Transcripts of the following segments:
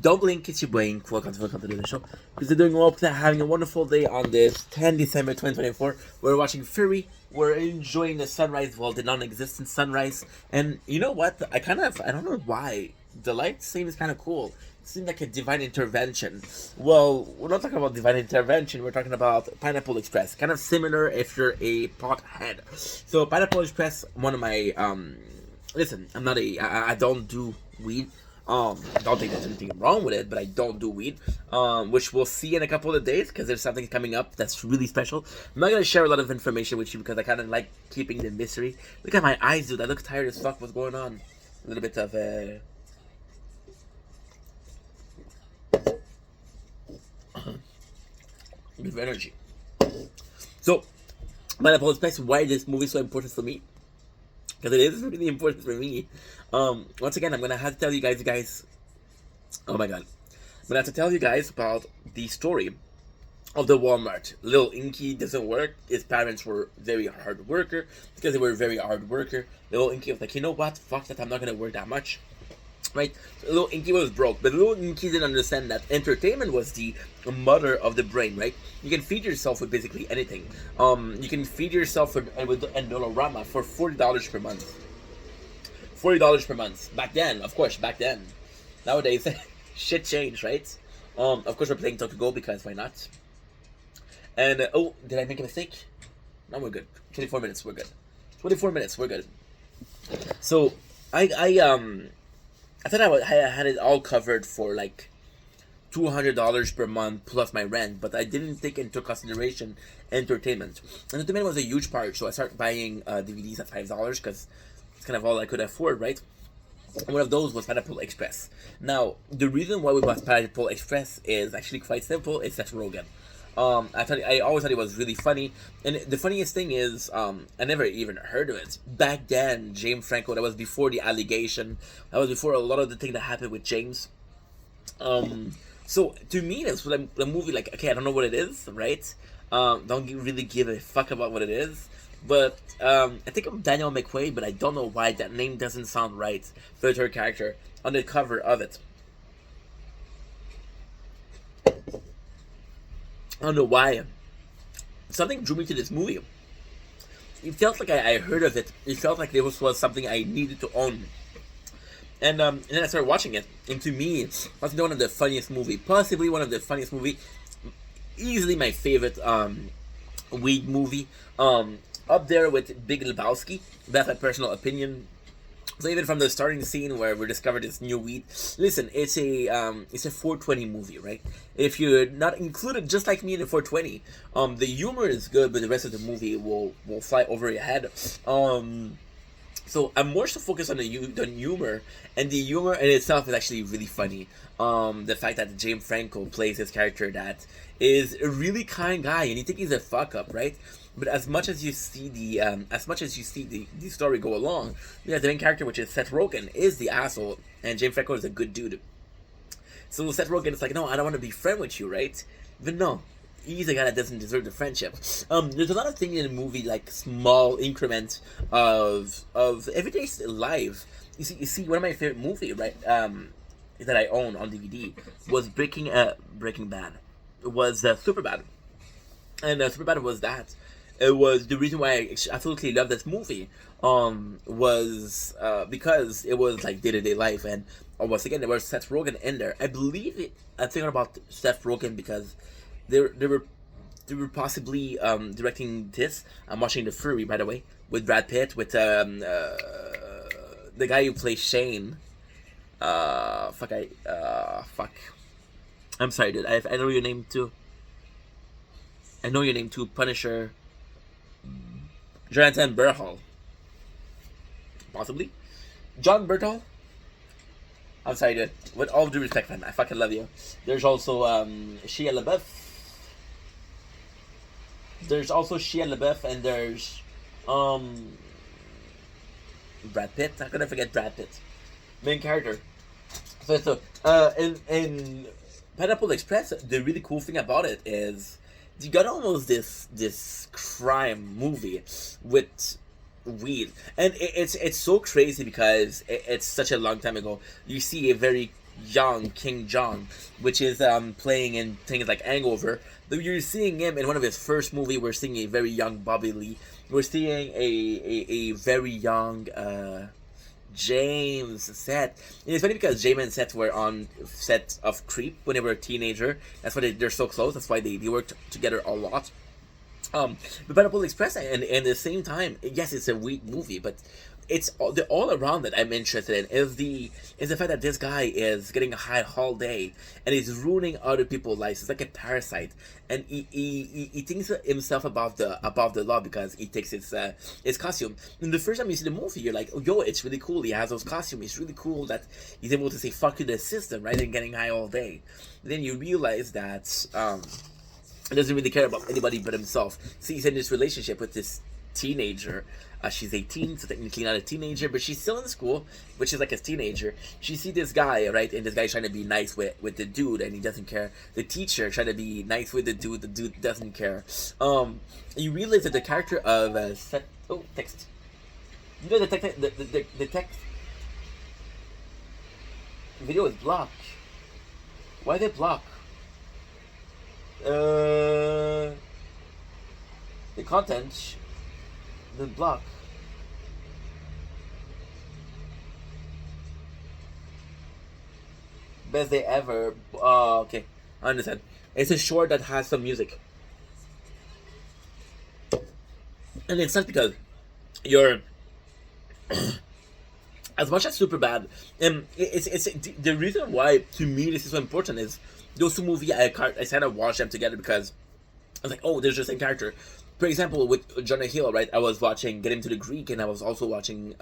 Don't blink, it's your brain. Welcome to the show. Because they're doing well, they're having a wonderful day on this 10 December 2024. We're watching Fury. We're enjoying the sunrise, well, the non-existent sunrise. And you know what? I don't know why. The light seems kind of cool. It seems like a divine intervention. Well, we're not talking about divine intervention. We're talking about Pineapple Express. Kind of similar if you're a pothead. So Pineapple Express, one of my, listen, I don't do weed. I don't think there's anything wrong with it, but I don't do weed, which we'll see in a couple of days because there's something coming up that's really special. I'm not going to share a lot of information with you because I kind of like keeping the mystery. Look at my eyes, dude. I look tired as fuck. What's going on? A little bit of with energy. So, Pineapple Express, why is this movie so important for me? Because it is really important for me. Once again, I'm gonna have to tell you guys. Oh my god, I'm gonna have to tell you guys about the story of the Walmart. Little Inky doesn't work. His parents were very hard worker. Because they were very hard worker, Little Inky was like, you know what? Fuck that. I'm not gonna work that much. Right? So Little Inky was broke, but Little Inky didn't understand that entertainment was the mother of the brain, right? You can feed yourself with basically anything. You can feed yourself with Endorama for $40 per month. $40 per month. Back then, of course, back then. Nowadays, shit changed, right? Of course, we're playing Tokyo Go because why not? And, oh, did I make a mistake? No, we're good. 24 minutes, we're good. 24 minutes, we're good. So, I thought I had it all covered for like $200 per month plus my rent, but I didn't take into consideration entertainment. Entertainment was a huge part, so I started buying DVDs at $5 because it's kind of all I could afford, right? And one of those was Pineapple Express. Now, the reason why we bought Pineapple Express is actually quite simple. It's Seth Rogen. I always thought it was really funny, and the funniest thing is, I never even heard of it back then. James Franco. That was before the allegation. That was before a lot of the thing that happened with James. So to me, that's what the movie. Like, okay, I don't know what it is, right? Don't really give a fuck about what it is. But I think of Daniel McQuaid, but I don't know why that name doesn't sound right for her character on the cover of it. I don't know why. Something drew me to this movie. It felt like I heard of it. It felt like this was something I needed to own. And then I started watching it. And to me, it's one of the funniest movie. Possibly one of the funniest movie. Easily my favorite weed movie. Up there with Big Lebowski. That's my personal opinion. So even from the starting scene where we discovered this new weed, listen, it's a 420 movie, right? If you're not included, just like me in the 420, the humor is good, but the rest of the movie will fly over your head. So I'm more so focused on the humor, and the humor in itself is actually really funny. The fact that James Franco plays this character that is a really kind guy, and you think he's a fuck up, right? But as much as you see the story go along, you have the main character, which is Seth Rogen, is the asshole, and James Franco is a good dude. So Seth Rogen is like, no, I don't want to be friend with you, right? But no, he's a guy that doesn't deserve the friendship. There's a lot of things in the movie, like small increments of everyday life. You see, one of my favorite movie, right, that I own on DVD was Breaking Bad. It was Superbad, and Superbad was that. It was the reason why I absolutely love this movie. Was because it was like day-to-day life, and once again there was Seth Rogen in there. I'm thinking about Seth Rogen because they were possibly directing this. I'm watching The Fury, by the way, with Brad Pitt, with the guy who plays Shane. Fuck. I'm sorry, dude. I know your name too. Punisher. Jonathan Berhal. Possibly. John Berthal? I'm sorry, dude. With all due respect, man. I fucking love you. There's also Shia LaBeouf. And there's Brad Pitt. How could I forget Brad Pitt? Main character. So in Pineapple Express, the really cool thing about it is you got almost this crime movie with weed, and it's so crazy because it's such a long time ago. You see a very young King John, which is playing in things like Hangover. You're seeing him in one of his first movie. We're seeing a very young Bobby Lee. We're seeing a very young James Seth. And it's funny because James and Seth were on set of Creep when they were a teenager. That's why they're so close. That's why they worked together a lot. But Pineapple Express, and at the same time, yes, it's a weak movie, but it's all around that I'm interested in is the fact that this guy is getting high all day and he's ruining other people's lives. It's like a parasite, and he thinks himself above the law because he takes his costume. And the first time you see the movie, you're like, oh, yo, it's really cool. He has those costumes. It's really cool that he's able to say fuck to the system, right, and getting high all day. And then you realize that he doesn't really care about anybody but himself. See, he's in this relationship with this teenager. She's 18, so technically not a teenager, but she's still in school, which is like a teenager. She see this guy, right, and this guy's trying to be nice with the dude, and he doesn't care. The teacher trying to be nice with the dude doesn't care. You realize that the character of text. You know the text video is blocked. Why they block? The content. The block. Best day ever. Okay, I understand. It's a short that has some music, and it's not because you're as much as Superbad. It's the reason why to me this is so important is those two movies. I kind of watched them together because I was like, oh, there's the same character. For example, with Jonah Hill, right? I was watching Get Him to the Greek, and I was also watching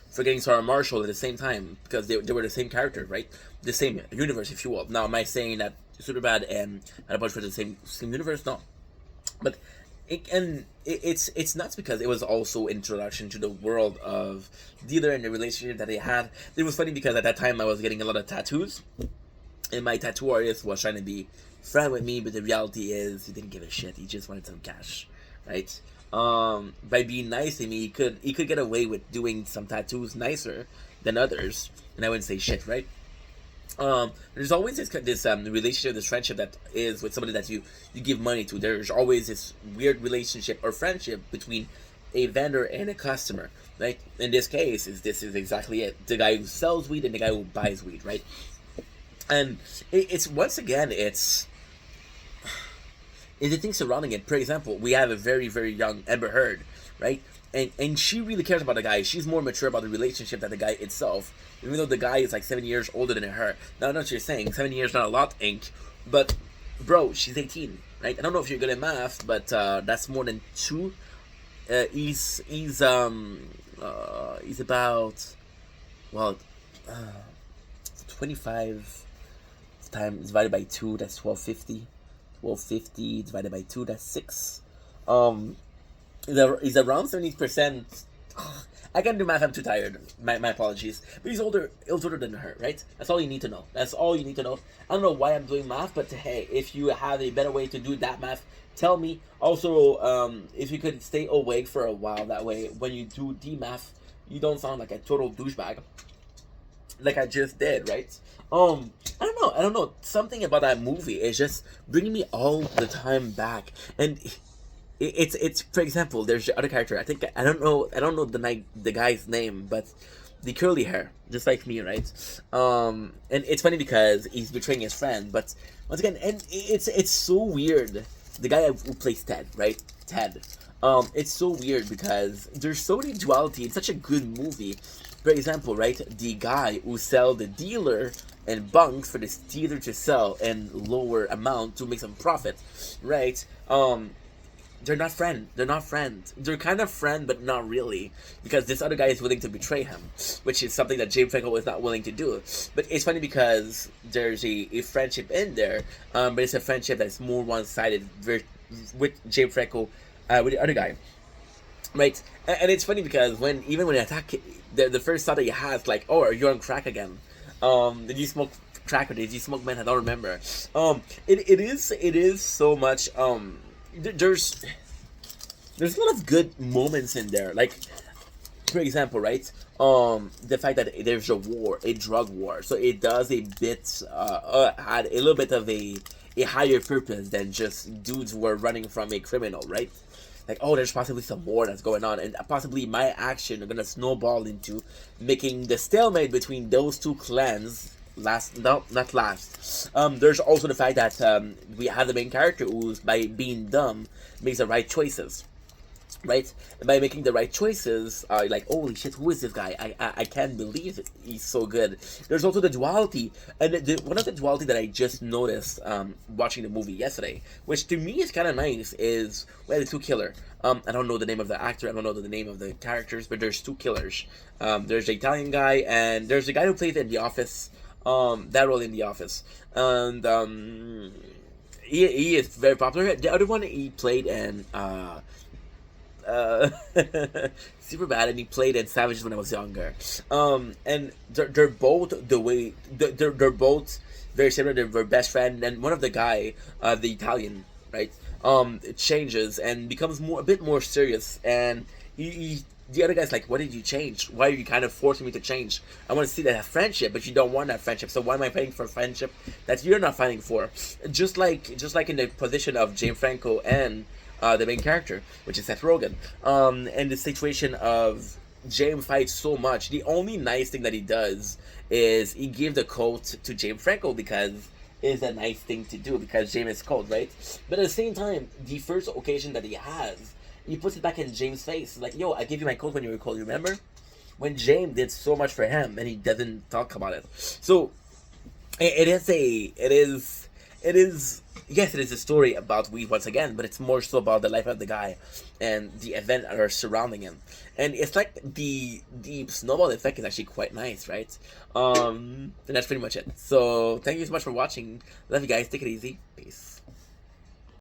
Forgetting Sarah Marshall at the same time because they were the same character, right? The same universe, if you will. Now, am I saying that Superbad and a bunch were the same universe? No, but it's nuts because it was also introduction to the world of dealer and the relationship that they had. It was funny because at that time I was getting a lot of tattoos, and my tattoo artist was trying to be friend with me, but the reality is he didn't give a shit. He just wanted some cash, right? By being nice to me, he could get away with doing some tattoos nicer than others, and I wouldn't say shit, right? There's always this relationship, this friendship that is with somebody that you give money to. There's always this weird relationship or friendship between a vendor and a customer, right? In this case, this is exactly it. The guy who sells weed and the guy who buys weed, right? And it's once again, it's the things surrounding it. For example, we have a very, very young Amber Heard, right? And she really cares about the guy. She's more mature about the relationship than the guy itself. Even though the guy is like 7 years older than her. Now, I know what you're saying. 7 years, not a lot, Inc. But, bro, she's 18, right? I don't know if you're good at math, but that's more than 2. He's about, well, 25 times divided by 2, that's 1250. 1250 divided by 2, that's 6. He's around 70%. I can't do math, I'm too tired. My apologies. But he's older than her, right? That's all you need to know. That's all you need to know. I don't know why I'm doing math, but hey, if you have a better way to do that math, tell me. Also, if you could stay awake for a while, that way, when you do the math, you don't sound like a total douchebag. Like I just did, right? I don't know. Something about that movie is just bringing me all the time back, and it's for example, there's the other character. I don't know the guy's name, but the curly hair, just like me, right? And it's funny because he's betraying his friend, but once again, and it's so weird. The guy who plays Ted, right? Ted. It's so weird because there's so many duality. It's such a good movie. For example, right, the guy who sell the dealer and bunks for this dealer to sell and lower amount to make some profit, right? They're not friend. They're not friends. They're kind of friend, but not really, because this other guy is willing to betray him, which is something that James Franco is not willing to do. But it's funny because there's a friendship in there, but it's a friendship that's more one-sided with James Franco, with the other guy. Right, and it's funny because when they attack, the first thought that he has, like, oh, are you on crack again? Did you smoke crack or did you smoke meth? I don't remember. It is so much. There's a lot of good moments in there. Like, for example, right? the fact that there's a war, a drug war, so it does a bit had a little bit of a higher purpose than just dudes who are running from a criminal, right? Like, oh, there's possibly some war that's going on, and possibly my action are gonna snowball into making the stalemate between those two clans last. No, not last. There's also the fact that we have the main character who's, by being dumb, makes the right choices, right? And by making the right choices, like, holy shit, who is this guy? I can't believe it. He's so good. There's also the duality, and one of the duality that I just noticed watching the movie yesterday, which to me is kind of nice, is we have the two killer. I don't know the name of the actor, I don't know the name of the characters, but there's two killers. There's the Italian guy, and there's the guy who played in The Office, that role in The Office, and he is very popular. The other one he played in uh, super bad, and he played in Savages when I was younger. And they're both the way they're both very similar. They're best friend, and one of the guy, the Italian, right, it changes and becomes a bit more serious, and the other guy's like, "What did you change? Why are you kind of forcing me to change? I want to see that friendship, but you don't want that friendship. So why am I fighting for friendship that you're not fighting for?" Just like in the position of James Franco and the main character, which is Seth Rogen. And the situation of James fights so much. The only nice thing that he does is he gives the coat to James Franco because it's a nice thing to do because James is cold, right? But at the same time, the first occasion that he has, he puts it back in James' face. Like, yo, I gave you my coat when you were cold, you remember? When James did so much for him and he doesn't talk about it. So it is yes, it is a story about weed once again, but it's more so about the life of the guy and the event that are surrounding him. And it's like the snowball effect is actually quite nice, right? And that's pretty much it. So thank you so much for watching. Love you guys. Take it easy. Peace.